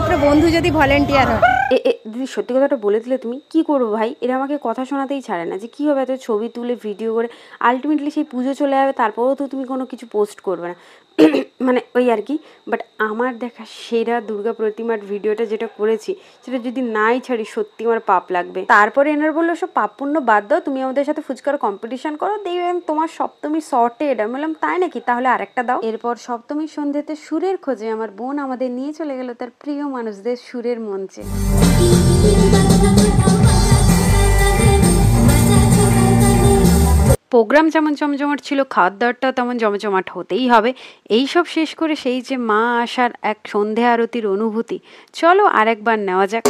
একমাত্র বন্ধু যদি ভলেন্টিয়ার হয়। দিদি সত্যি কথাটা বলে দিলে তুমি কি করবো ভাই, এরা আমাকে কথা শোনাতেই ছাড়ে না যে কী হবে এত ছবি তুলে ভিডিও করে, আলটিমেটলি সেই পুজো চলে যাবে তারপরেও তো তুমি কোনো কিছু পোস্ট করবে না মানে ওই আর কি। বাট আমার দেখা সেরা দুর্গা প্রতিমার ভিডিওটা যেটা করেছি সেটা যদি নাই ছাড়ি সত্যি আমার পাপ লাগবে। তারপরে এনার বললো সব পাপ পুণ্য বাদ দাও, তুমি আমাদের সাথে ফুচকার কম্পিটিশন করো, দেখবেন তোমার সপ্তমী সর্টেড। আমি বললাম তাই নাকি, তাহলে আরেকটা দাও। এরপর সপ্তমীর সন্ধ্যেতে সুরের খোঁজে আমার বোন আমাদের নিয়ে চলে গেল তার প্রিয় মানুষদের সুরের মঞ্চে। প্রোগ্রাম যেমন জমজমাট ছিল, খাওয়ার দাওয়ারটাও তেমন জমজমাট হতেই হবে। এই সব শেষ করে সেই যে মা আসার এক সন্ধে আরতির অনুভূতি, চলো আরেকবার নেওয়া যাক।